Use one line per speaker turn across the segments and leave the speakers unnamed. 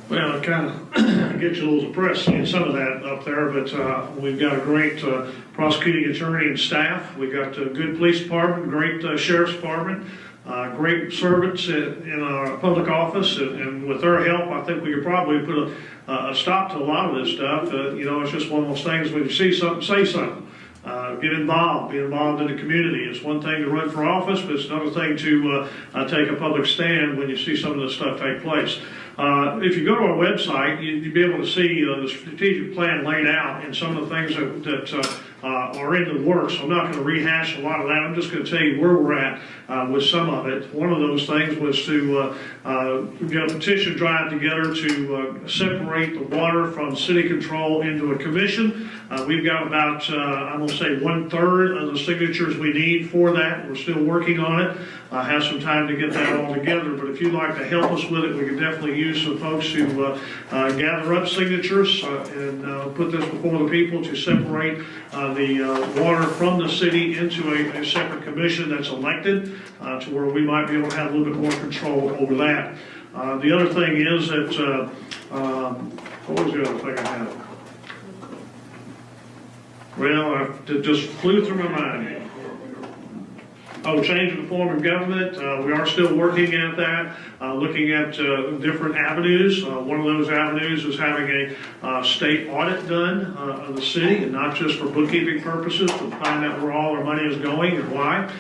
Well, it kind of gets you a little depressed seeing some of that up there, but we've got a great prosecuting attorney and staff. We've got a good police department, great sheriff's department, great servants in our public office, and with their help, I think we could probably put a stop to a lot of this stuff. It's just one of those things, when you see something, say something. Get involved, be involved in the community. It's one thing to run for office, but it's another thing to take a public stand when you see some of this stuff take place. If you go to our website, you'll be able to see the strategic plan laid out and some of the things that are in the works. So I'm not going to rehash a lot of that. I'm just going to tell you where we're at with some of it. One of those things was to get a petition drive together to separate the water from city control into a commission. We've got about, I'm going to say 1/3 of the signatures we need for that. We're still working on it. Have some time to get that all together, but if you'd like to help us with it, we can definitely use some folks who gather up signatures and put this before the people to separate the water from the city into a separate commission that's elected to where we might be able to have a little bit more control over that. The other thing is that, what was the other thing I had? Well, it just flew through my mind. Oh, changing the form of government. We are still working at that, looking at different avenues. One of those avenues is having a state audit done of the city, and not just for bookkeeping purposes, to find out where all our money is going and why.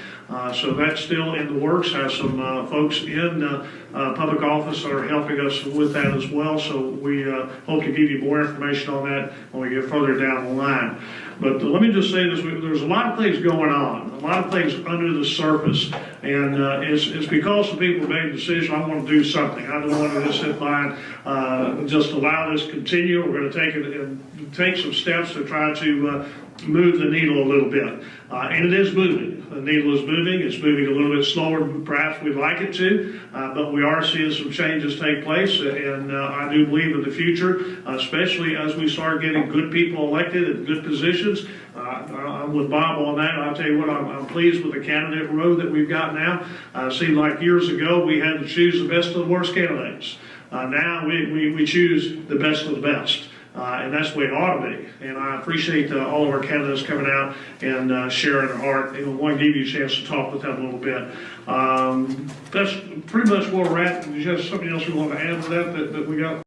So that's still in the works. Have some folks in public office that are helping us with that as well. So we hope to give you more information on that when we get further down the line. But let me just say this, there's a lot of things going on, a lot of things under the surface, and it's because the people made a decision, I want to do something. I don't want to just sit by and just allow this to continue. We're going to take it and take some steps to try to move the needle a little bit. And it is moving. The needle is moving. It's moving a little bit slower than perhaps we'd like it to, but we are seeing some changes take place, and I do believe in the future, especially as we start getting good people elected in good positions. I'm with Bob on that. I'll tell you what, I'm pleased with the candidate row that we've got now. It seemed like years ago we had to choose the best of the worst candidates. Now we choose the best of the best. And that's the way it ought to be. And I appreciate all of our candidates coming out and sharing their heart. And we want to give you a chance to talk with them a little bit. That's pretty much where we're at. Is there something else we want to add to that we got?